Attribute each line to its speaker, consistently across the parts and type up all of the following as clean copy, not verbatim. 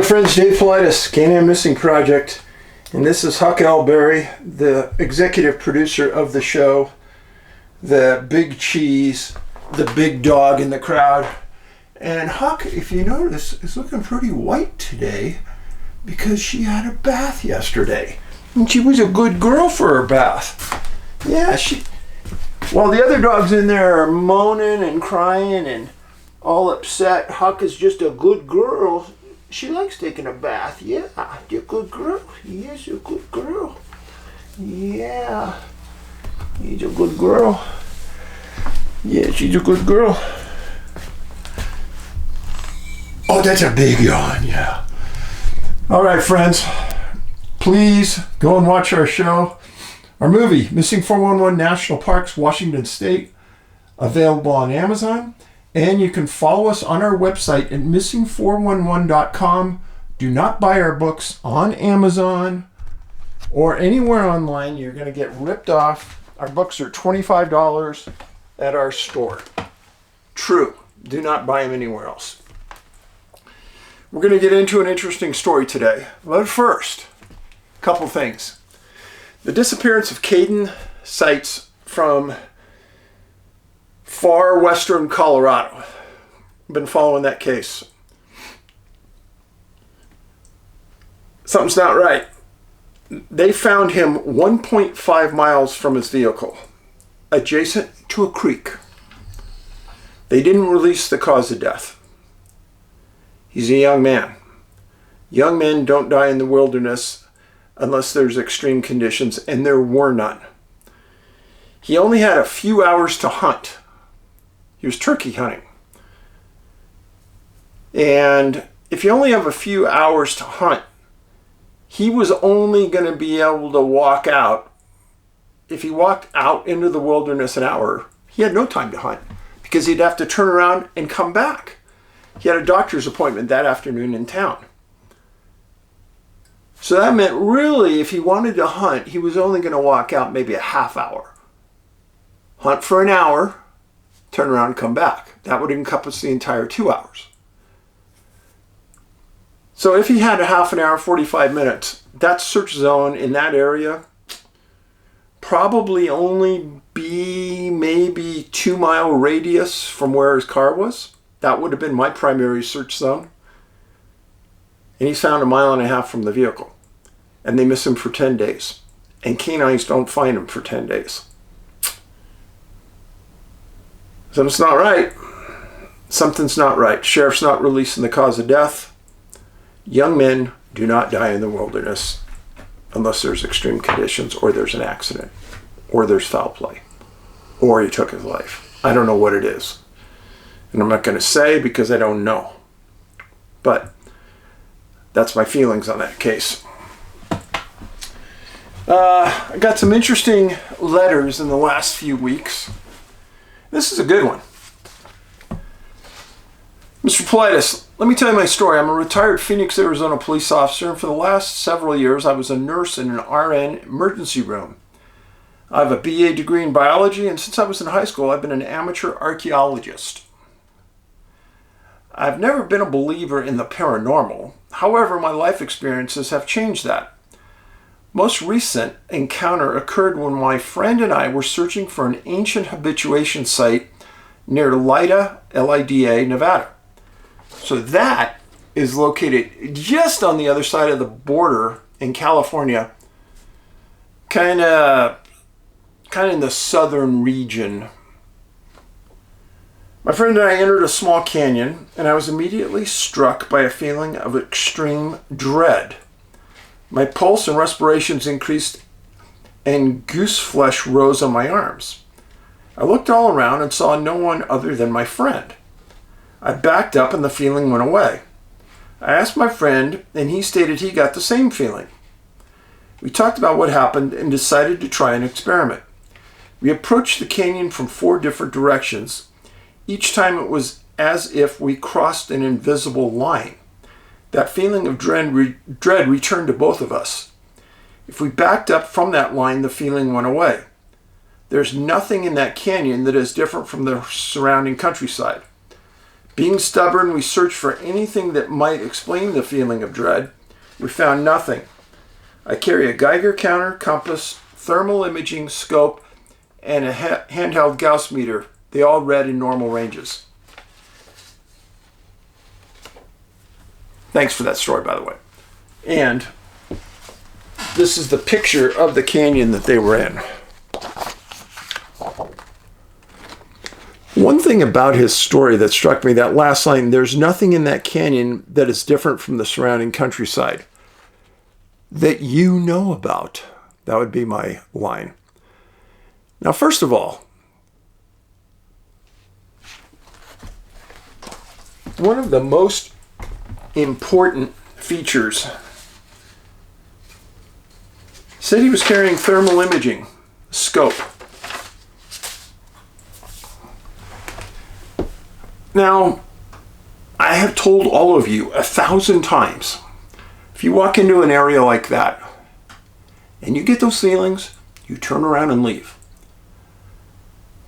Speaker 1: friends, Dave Paulides, Can-Am Missing Project, and this is Huck Elberry, the executive producer of the show, the big cheese, the big dog in the crowd. And Huck, if you notice, is looking pretty white today because she had a bath yesterday. And she was a good girl for her bath. Yeah, while the other dogs in there are moaning and crying and all upset, Huck is just a good girl. She likes taking a bath. Yeah, you're a good girl. Yes, you're a good girl. Yeah, she's a good girl. Yeah, she's a good girl. Oh, that's a big yawn, yeah. All right, friends, please go and watch our show. Our movie, Missing 411 National Parks, Washington State, available on Amazon. And you can follow us on our website at missing411.com. Do not buy our books on Amazon or anywhere online. You're going to get ripped off. Our books are $25 at our store. True. Do not buy them anywhere else. We're going to get into an interesting story today. But first, a couple things. The disappearance of Caden Seitz from far western Colorado. I've been following that case. Something's not right. They found him 1.5 miles from his vehicle, adjacent to a creek. They didn't release the cause of death. He's a young man. Young men don't die in the wilderness unless there's extreme conditions, and there were none. He only had a few hours to hunt. He was turkey hunting. And if you only have a few hours to hunt, he was only going to be able to walk out. If he walked out into the wilderness an hour, he had no time to hunt because he'd have to turn around and come back. He had a doctor's appointment that afternoon in town. So that meant really, if he wanted to hunt, he was only going to walk out maybe a half hour. Hunt for an hour, turn around and come back. That would encompass the entire 2 hours. So if he had a half an hour, 45 minutes, that search zone in that area probably only be maybe 2 mile radius from where his car was. That would have been my primary search zone. And he's found 1.5 miles from the vehicle. And they miss him for 10 days. And canines don't find him for 10 days. Something's not right. Something's not right. Sheriff's not releasing the cause of death. Young men do not die in the wilderness unless there's extreme conditions or there's an accident or there's foul play or he took his life. I don't know what it is. And I'm not going to say because I don't know. But that's my feelings on that case. I got some interesting letters in the last few weeks. This is a good one. Mr. Paulides, let me tell you my story. I'm a retired Phoenix, Arizona police officer, and for the last several years I was a nurse in an RN emergency room. I have a BA degree in biology, and since I was in high school I've been an amateur archaeologist. I've never been a believer in the paranormal. However, my life experiences have changed that. Most recent encounter occurred when my friend and I were searching for an ancient habituation site near Lida, Lida, Nevada. So that is located just on the other side of the border in California, kind of in the southern region. My friend and I entered a small canyon, and I was immediately struck by a feeling of extreme dread. My pulse and respirations increased, and goose flesh rose on my arms. I looked all around and saw no one other than my friend. I backed up, and the feeling went away. I asked my friend, and he stated he got the same feeling. We talked about what happened and decided to try an experiment. We approached the canyon from 4 different directions. Each time it was as if we crossed an invisible line. That feeling of dread returned to both of us. If we backed up from that line, the feeling went away. There's nothing in that canyon that is different from the surrounding countryside. Being stubborn, we searched for anything that might explain the feeling of dread. We found nothing. I carry a Geiger counter, compass, thermal imaging scope, and a handheld Gauss meter. They all read in normal ranges. Thanks for that story, by the way. And this is the picture of the canyon that they were in. One thing about his story that struck me, that last line, there's nothing in that canyon that is different from the surrounding countryside that you know about. That would be my line. Now, first of all, one of the most important features said he was carrying thermal imaging scope. Now, I have told all of you 1,000 times, if you walk into an area like that and you get those feelings, you turn around and leave.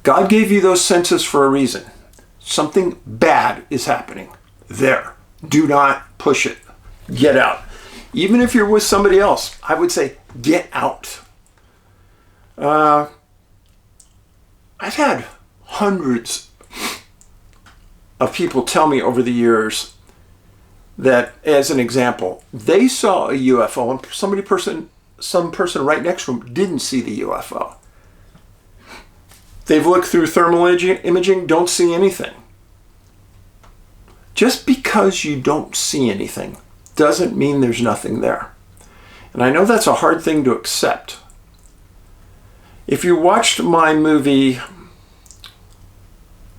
Speaker 1: God gave you those senses for a reason. Something bad is happening there. Do not push it. Get out. Even if you're with somebody else, I would say get out. I've had hundreds of people tell me over the years that, as an example, they saw a UFO and some person right next to them didn't see the UFO. They've looked through thermal imaging, don't see anything. Just because you don't see anything doesn't mean there's nothing there. And I know that's a hard thing to accept. If you watched my movie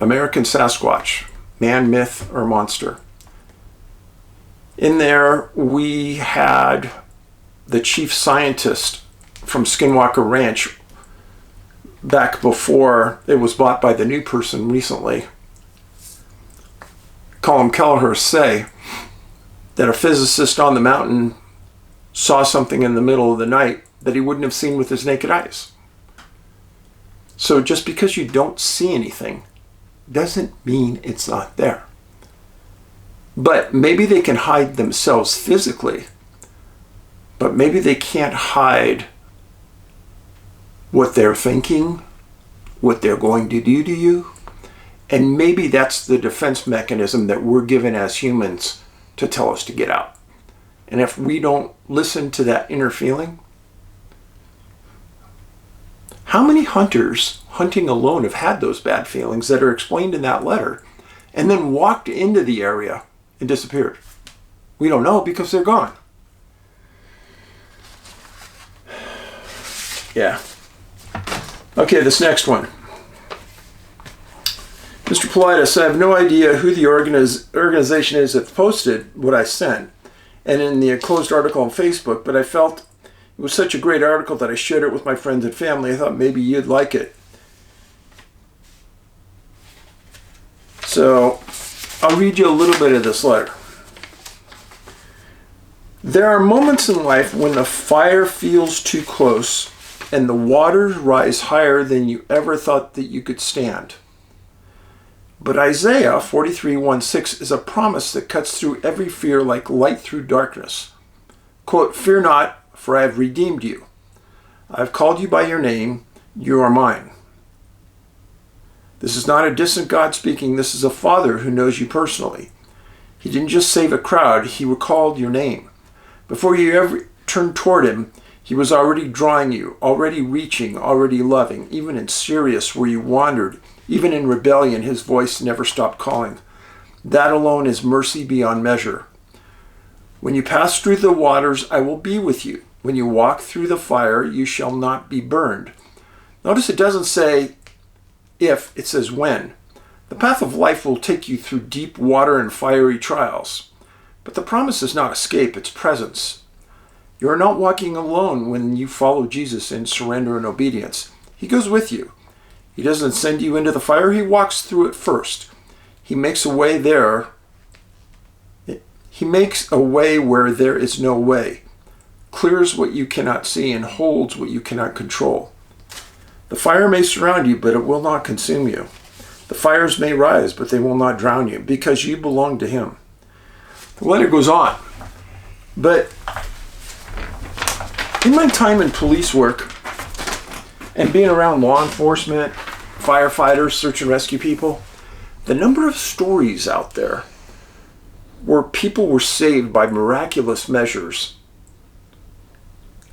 Speaker 1: American Sasquatch, Man, Myth, or Monster, in there we had the chief scientist from Skinwalker Ranch back before it was bought by the new person recently, Colin Kelleher, say that a physicist on the mountain saw something in the middle of the night that he wouldn't have seen with his naked eyes. So just because you don't see anything doesn't mean it's not there. But maybe they can hide themselves physically, but maybe they can't hide what they're thinking, what they're going to do to you. And maybe that's the defense mechanism that we're given as humans to tell us to get out. And if we don't listen to that inner feeling, how many hunters hunting alone have had those bad feelings that are explained in that letter and then walked into the area and disappeared? We don't know because they're gone. Yeah. Okay, this next one. Mr. Paulides, I have no idea who the organization is that posted what I sent and in the enclosed article on Facebook, but I felt it was such a great article that I shared it with my friends and family. I thought maybe you'd like it. So I'll read you a little bit of this letter. There are moments in life when the fire feels too close and the waters rise higher than you ever thought that you could stand. But Isaiah 43:1-6 is a promise that cuts through every fear like light through darkness. Quote, "Fear not, for I have redeemed you. I have called you by your name. You are mine." This is not a distant God speaking. This is a Father who knows you personally. He didn't just save a crowd. He recalled your name. Before you ever turned toward him, he was already drawing you, already reaching, already loving. Even in Sirius, where you wandered, even in rebellion, his voice never stopped calling. That alone is mercy beyond measure. When you pass through the waters, I will be with you. When you walk through the fire, you shall not be burned. Notice it doesn't say if, it says when. The path of life will take you through deep water and fiery trials. But the promise is not escape, it's presence. You are not walking alone when you follow Jesus in surrender and obedience. He goes with you. He doesn't send you into the fire, he walks through it first. He makes a way there. He makes a way where there is no way, clears what you cannot see, and holds what you cannot control. The fire may surround you, but it will not consume you. The fires may rise, but they will not drown you, because you belong to him. The letter goes on. But in my time in police work and being around law enforcement, firefighters, search and rescue people, the number of stories out there where people were saved by miraculous measures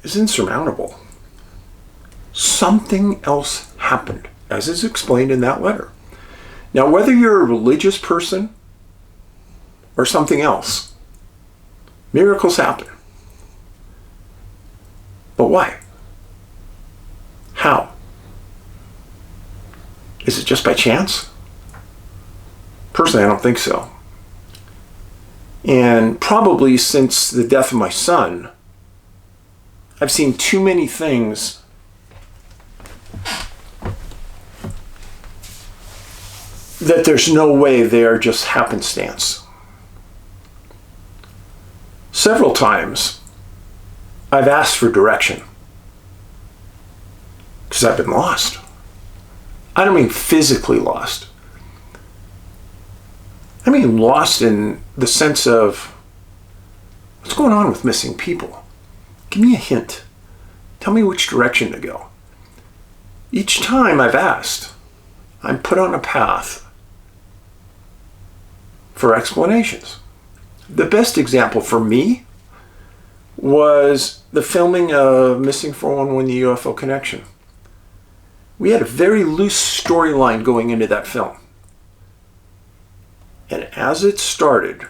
Speaker 1: is insurmountable. Something else happened, as is explained in that letter. Now, whether you're a religious person or something else, miracles happen. But why? How? Is it just by chance? Personally, I don't think so. And probably since the death of my son, I've seen too many things that there's no way they are just happenstance. Several times, I've asked for direction because I've been lost. I don't mean physically lost. I mean lost in the sense of, what's going on with missing people? Give me a hint. Tell me which direction to go. Each time I've asked, I'm put on a path for explanations. The best example for me was the filming of Missing 411, the UFO Connection. We had a very loose storyline going into that film. And as it started,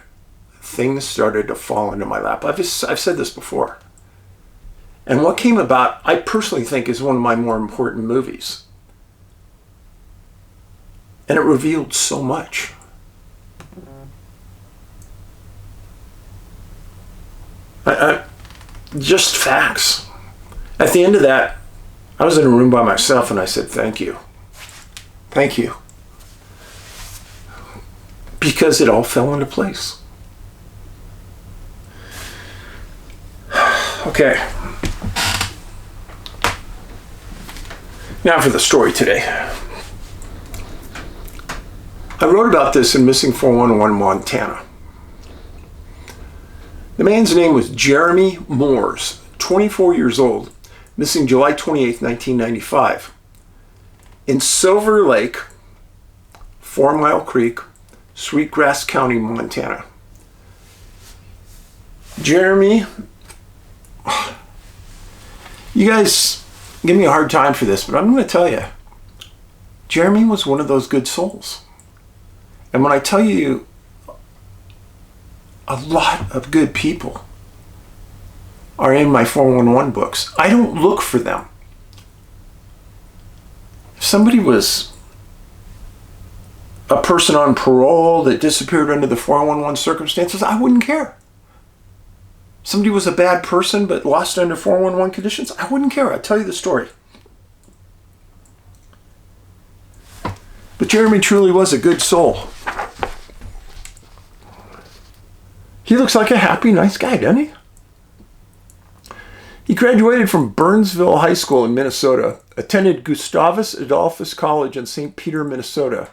Speaker 1: things started to fall into my lap. I've said this before. And what came about, I personally think, is one of my more important movies. And it revealed so much. Just facts. At the end of that, I was in a room by myself and I said, thank you. Thank you. Because it all fell into place. Okay. Now for the story today. I wrote about this in Missing 411 Montana. The man's name was Jeremy Moores, 24 years old, missing July 28, 1995. In Silver Lake, 4 Mile Creek, Sweetgrass County, Montana. Jeremy, you guys give me a hard time for this, but I'm going to tell you, Jeremy was one of those good souls. And when I tell you, a lot of good people are in my 411 books. I don't look for them. If somebody was a person on parole that disappeared under the 411 circumstances, I wouldn't care. Somebody was a bad person but lost under 411 conditions, I wouldn't care. I'd tell you the story. But Jeremy truly was a good soul. He looks like a happy, nice guy, doesn't he? He graduated from Burnsville High School in Minnesota, attended Gustavus Adolphus College in St. Peter, Minnesota,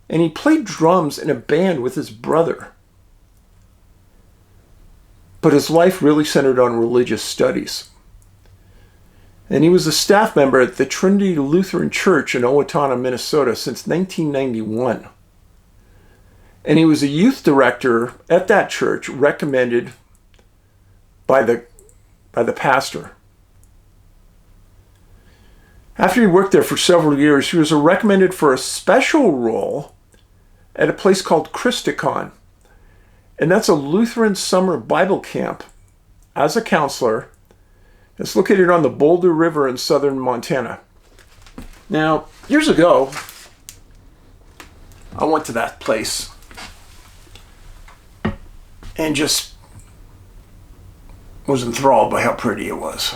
Speaker 1: and he played drums in a band with his brother. But his life really centered on religious studies. And he was a staff member at the Trinity Lutheran Church in Owatonna, Minnesota since 1991. And he was a youth director at that church, recommended by the pastor. After he worked there for several years, he was recommended for a special role at a place called Christicon. And that's a Lutheran summer Bible camp as a counselor. It's located on the Boulder River in southern Montana. Now, years ago, I went to that place and just was enthralled by how pretty it was.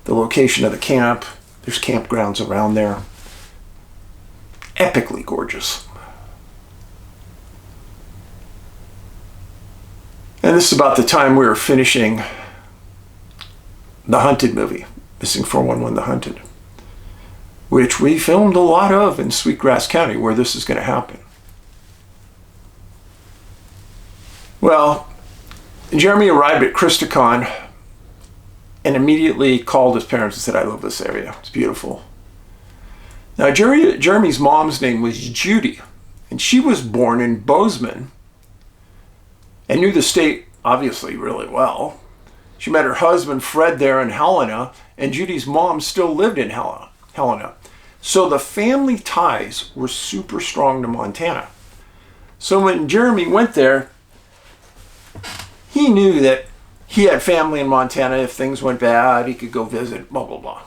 Speaker 1: The location of the camp, there's campgrounds around there. Epically gorgeous. And this is about the time we were finishing the Hunted movie, Missing 411, The Hunted. which we filmed a lot of in Sweetgrass County where this is going to happen. Well, Jeremy arrived at Christicon and immediately called his parents and said, I love this area. It's beautiful. Now, Jeremy's mom's name was Judy, and she was born in Bozeman and knew the state obviously really well. She met her husband Fred there in Helena, and Judy's mom still lived in Helena. So the family ties were super strong to Montana. So when Jeremy went there, he knew that he had family in Montana. If things went bad, he could go visit, blah, blah, blah.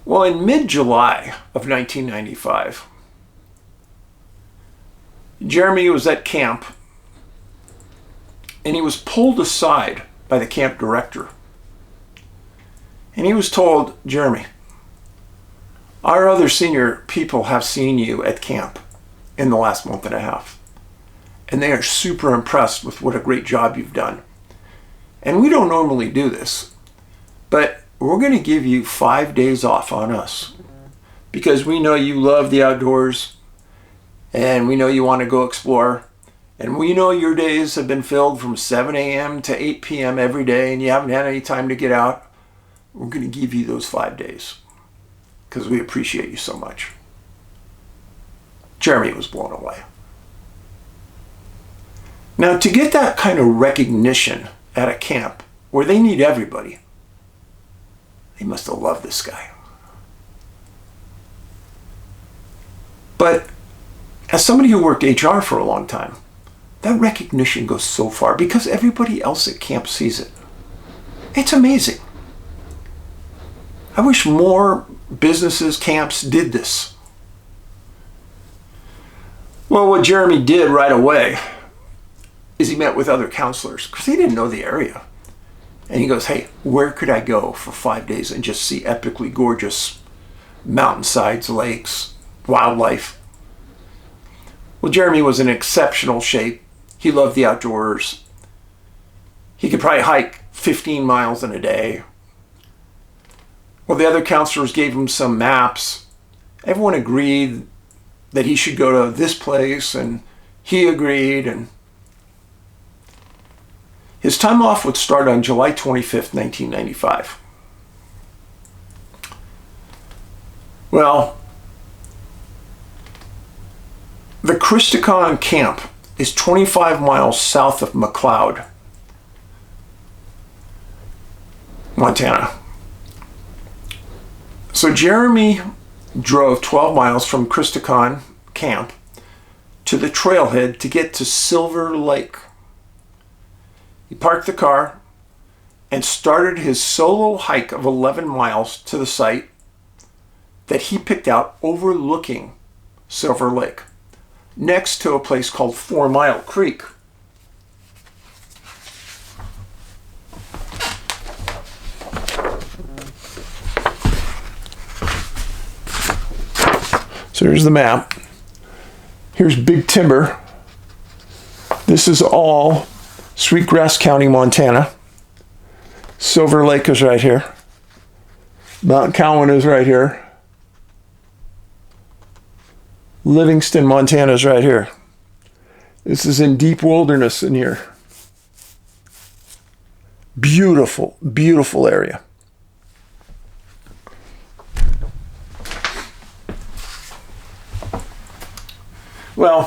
Speaker 1: Well, in mid-July of 1995, Jeremy was at camp, and he was pulled aside by the camp director. And he was told, Jeremy, our other senior people have seen you at camp in the last month and a half, and they are super impressed with what a great job you've done. And we don't normally do this, but we're going to give you 5 days off on us because we know you love the outdoors and we know you want to go explore. And we know your days have been filled from 7 a.m. to 8 p.m. every day and you haven't had any time to get out. We're going to give you those 5 days because we appreciate you so much. Jeremy was blown away. Now, to get that kind of recognition at a camp where they need everybody, they must have loved this guy. But as somebody who worked HR for a long time, that recognition goes so far because everybody else at camp sees it. It's amazing. I wish more businesses, camps did this. Well, what Jeremy did right away is he met with other counselors because he didn't know the area. And he goes, hey, where could I go for 5 days and just see epically gorgeous mountainsides, lakes, wildlife? Well, Jeremy was in exceptional shape. He loved the outdoors. He could probably hike 15 miles in a day. Well, the other counselors gave him some maps. Everyone agreed that he should go to this place, and he agreed. And his time off would start on July 25th, 1995. Well, the Christicon camp is 25 miles south of McLeod, Montana. So Jeremy drove 12 miles from Christicon camp to the trailhead to get to Silver Lake. He parked the car and started his solo hike of 11 miles to the site that he picked out overlooking Silver Lake, next to a place called 4 Mile Creek. So here's the map. Here's Big Timber. This is all Sweetgrass County, Montana. Silver Lake is right here. Mount Cowan is right here. Livingston, Montana is right here. This is in deep wilderness in here. Beautiful, beautiful area. Well,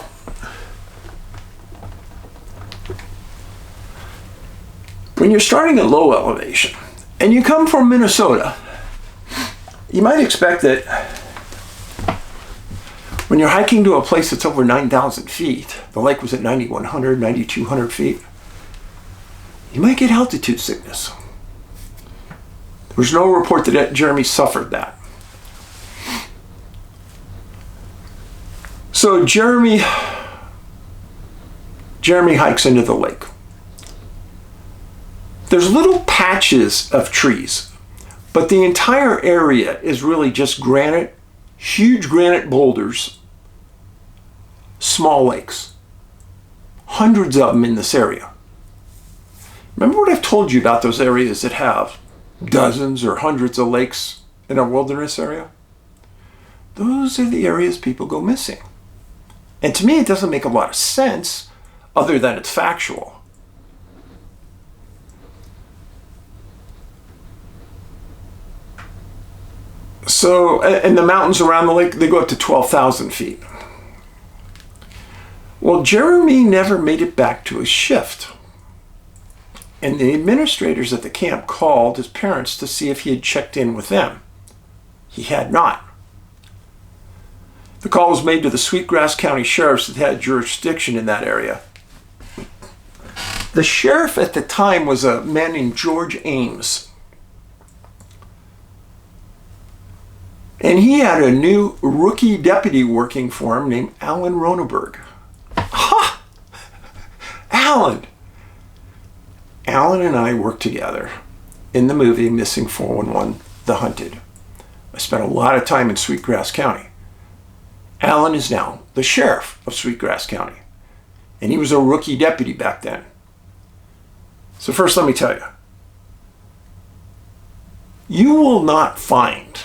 Speaker 1: when you're starting at low elevation and you come from Minnesota, you might expect that when you're hiking to a place that's over 9,000 feet, the lake was at 9,100, 9,200 feet, you might get altitude sickness. There's no report that Jeremy suffered that. So Jeremy hikes into the lake. There's little patches of trees, but the entire area is really just granite, huge granite boulders, small lakes. Hundreds of them in this area. Remember what I've told you about those areas that have dozens or hundreds of lakes in a wilderness area, those are the areas people go missing. And to me, it doesn't make a lot of sense other than it's factual. So, and the mountains around the lake, they go up to 12,000 feet. Well, Jeremy never made it back to his shift. And the administrators at the camp called his parents to see if he had checked in with them. He had not. The call was made to the Sweetgrass County sheriffs that had jurisdiction in that area. The sheriff at the time was a man named George Ames. And he had a new rookie deputy working for him named Alan Roneberg. Ha! Alan! Alan and I worked together in the movie Missing 411, The Hunted. I spent a lot of time in Sweetgrass County. Alan is now the sheriff of Sweetgrass County. And he was a rookie deputy back then. So first, let me tell you, you will not find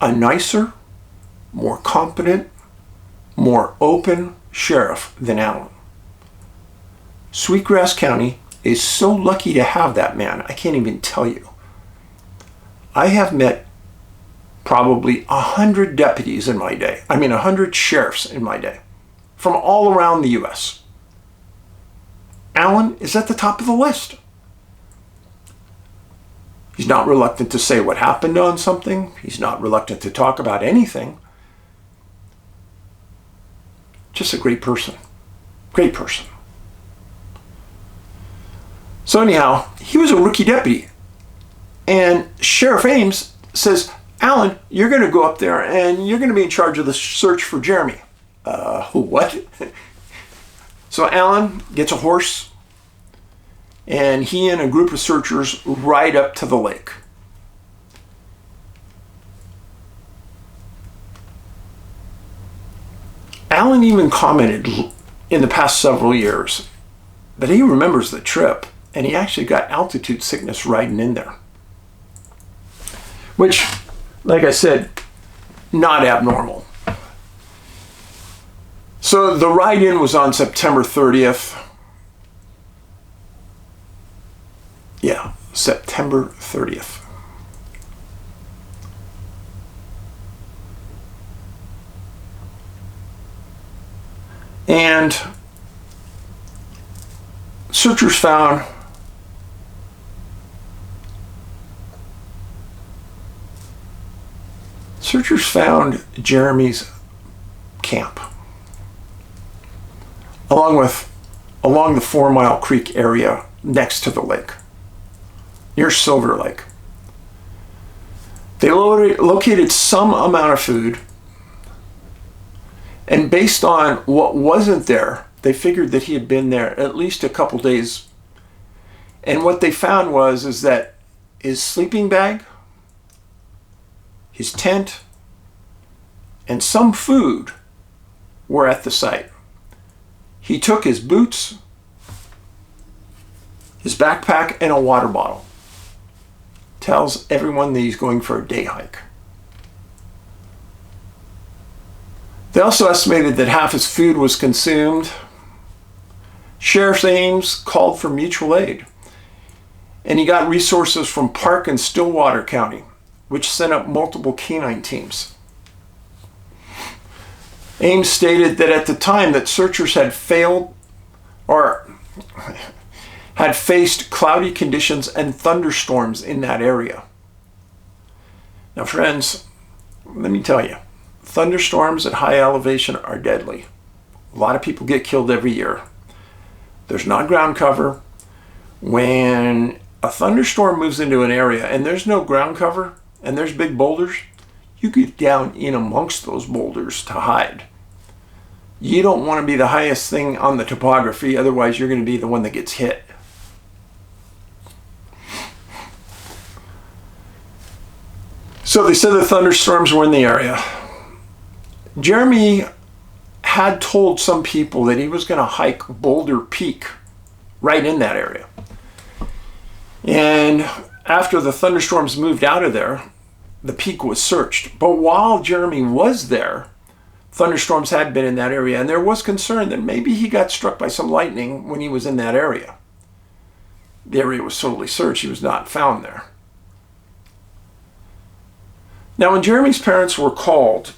Speaker 1: a nicer, more competent, more open sheriff than Alan. Sweetgrass County is so lucky to have that man, I can't even tell you. I have met probably 100 deputies in my day. 100 sheriffs in my day from all around the U.S. Alan is at the top of the list. He's not reluctant to say what happened on something. He's not reluctant to talk about anything. Just a great person. Great person. So anyhow, he was a rookie deputy. And Sheriff Ames says, Alan, you're going to go up there and you're going to be in charge of the search for Jeremy. What? So Alan gets a horse and he and a group of searchers ride up to the lake. Alan even commented in the past several years that he remembers the trip and he actually got altitude sickness riding in there. Which, like I said, not abnormal. So the ride-in was on September 30th. Yeah, September 30th. And searchers found Jeremy's camp along the 4 Mile Creek area next to the lake, near Silver Lake. They located some amount of food, and based on what wasn't there, they figured that he had been there at least a couple days. And what they found is that his sleeping bag, his tent, and some food were at the site. He took his boots, his backpack, and a water bottle. Tells everyone that he's going for a day hike. They also estimated that half his food was consumed. Sheriff Ames called for mutual aid, and he got resources from Park and Stillwater County, which sent up multiple canine teams. Ames stated that at the time that searchers had faced cloudy conditions and thunderstorms in that area. Now, friends, let me tell you, thunderstorms at high elevation are deadly. A lot of people get killed every year. There's not ground cover. When a thunderstorm moves into an area and there's no ground cover and there's big boulders, you get down in amongst those boulders to hide. You don't want to be the highest thing on the topography, otherwise you're going to be the one that gets hit. So they said the thunderstorms were in the area. Jeremy had told some people that he was going to hike Boulder Peak right in that area. And after the thunderstorms moved out of there, the peak was searched. But while Jeremy was there, thunderstorms had been in that area, and there was concern that maybe he got struck by some lightning when he was in that area. The area was totally searched. He was not found there. Now, when Jeremy's parents were called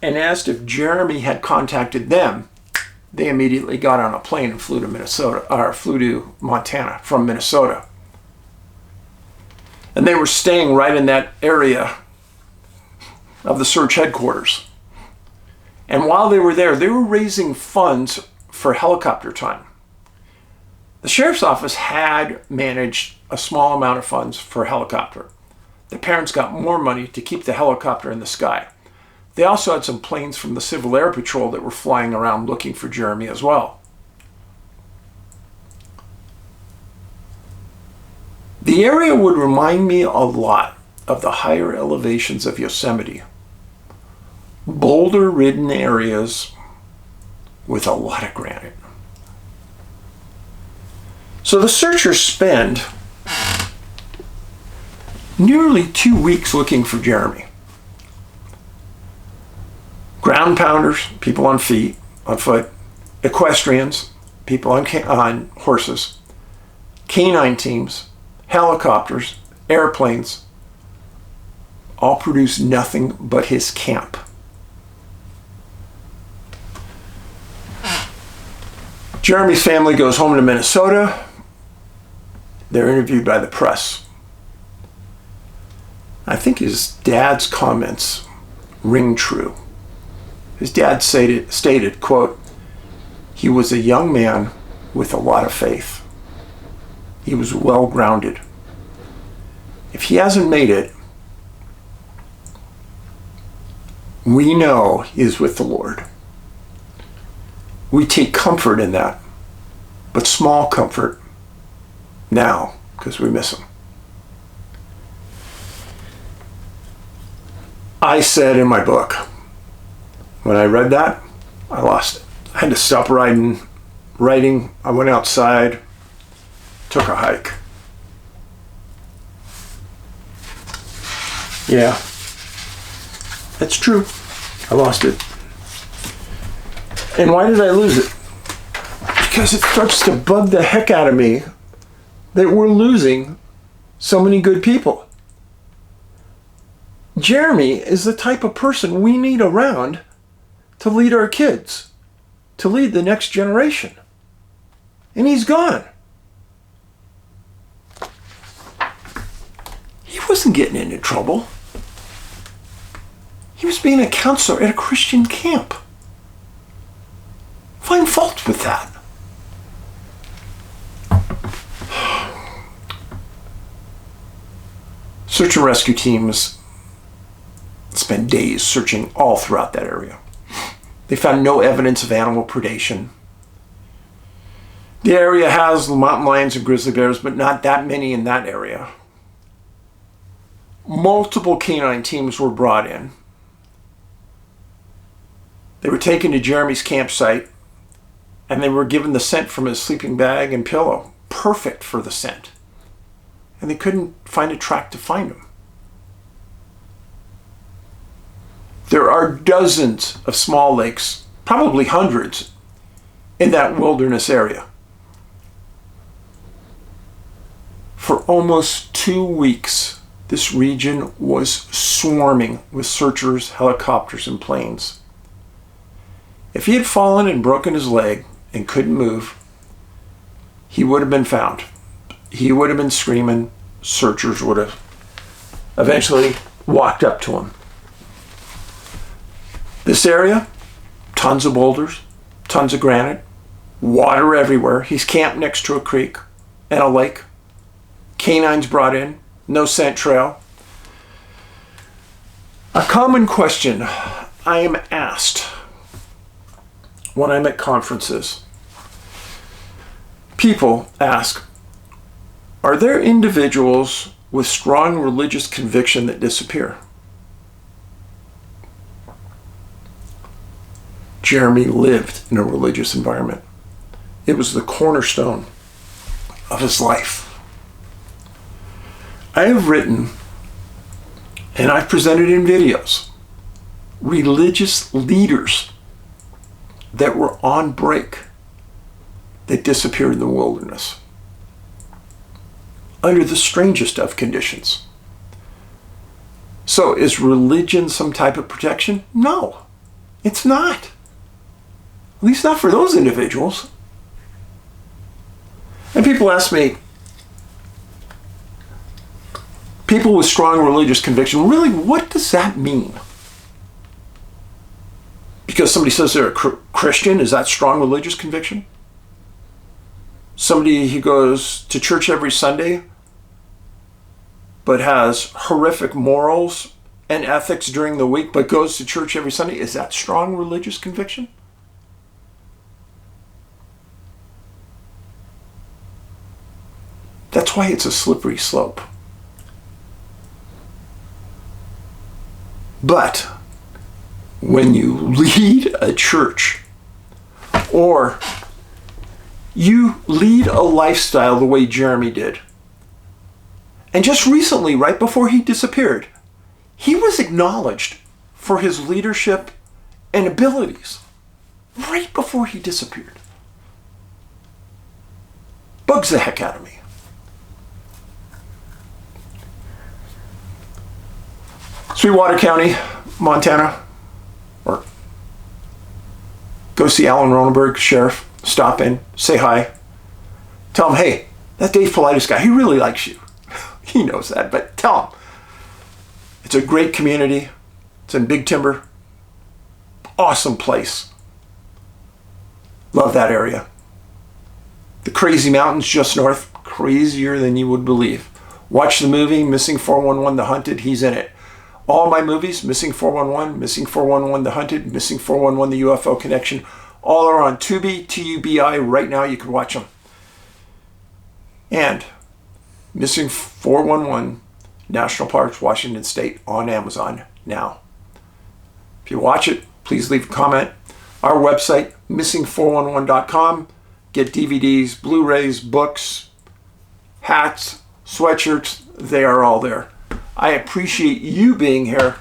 Speaker 1: and asked if Jeremy had contacted them, they immediately got on a plane and flew to Montana from Minnesota. And they were staying right in that area of the search headquarters. And while they were there, they were raising funds for helicopter time. The sheriff's office had managed a small amount of funds for a helicopter. The parents got more money to keep the helicopter in the sky. They also had some planes from the Civil Air Patrol that were flying around looking for Jeremy as well. The area would remind me a lot of the higher elevations of Yosemite. Boulder-ridden areas with a lot of granite. So the searchers spend nearly 2 weeks looking for Jeremy. Ground pounders, people on foot, equestrians, people on horses, canine teams, helicopters, airplanes, all produce nothing but his camp. Jeremy's family goes home to Minnesota. They're interviewed by the press. I think his dad's comments ring true. His dad stated, quote, "He was a young man with a lot of faith. He was well grounded. If he hasn't made it, we know he is with the Lord. We take comfort in that, but small comfort now because we miss him." I said in my book, when I read that, I lost it. I had to stop writing. I went outside, took a hike. Yeah, that's true. I lost it. And why did I lose it? Because it starts to bug the heck out of me that we're losing so many good people. Jeremy is the type of person we need around to lead our kids, to lead the next generation. And he's gone. He wasn't getting into trouble. He was being a counselor at a Christian camp. Find fault with that. Search and rescue teams spent days searching all throughout that area. They found no evidence of animal predation. The area has mountain lions and grizzly bears, but not that many in that area. Multiple canine teams were brought in. They were taken to Jeremy's campsite, and they were given the scent from his sleeping bag and pillow. Perfect for the scent. And they couldn't find a track to find him. There are dozens of small lakes, probably hundreds, in that wilderness area. For almost 2 weeks, this region was swarming with searchers, helicopters, and planes. If he had fallen and broken his leg and couldn't move, he would have been found. He would have been screaming. Searchers would have eventually walked up to him. This area, tons of boulders, tons of granite, water everywhere. He's camped next to a creek and a lake. Canines brought in, no scent trail. A common question I am asked when I'm at conferences. People ask, are there individuals with strong religious conviction that disappear? Jeremy lived in a religious environment. It was the cornerstone of his life. I have written and I've presented in videos, religious leaders that were on break that disappeared in the wilderness under the strangest of conditions. So is religion some type of protection? No, it's not. At least not for those individuals. And people ask me, people with strong religious conviction, really, what does that mean? Because somebody says they're a Christian, is that strong religious conviction? Somebody who goes to church every Sunday but has horrific morals and ethics during the week but goes to church every Sunday, is that strong religious conviction? That's why it's a slippery slope. But when you lead a church or you lead a lifestyle the way Jeremy did, and just recently, right before he disappeared, he was acknowledged for his leadership and abilities right before he disappeared. Bugs the heck out of me. Sweetwater County, Montana, or go see Alan Ronenberg, sheriff, stop in, say hi, tell him, hey, that Dave Paulides guy, he really likes you. He knows that, but tell him. It's a great community. It's in Big Timber. Awesome place. Love that area. The Crazy Mountains just north, crazier than you would believe. Watch the movie, Missing 411, The Hunted, he's in it. All my movies, Missing 411, Missing 411, The Hunted, Missing 411, The UFO Connection, all are on Tubi, T-U-B-I, right now. You can watch them. And Missing 411, National Parks, Washington State, on Amazon now. If you watch it, please leave a comment. Our website, missing411.com. Get DVDs, Blu-rays, books, hats, sweatshirts. They are all there. I appreciate you being here.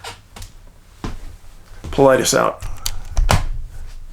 Speaker 1: Paulides out.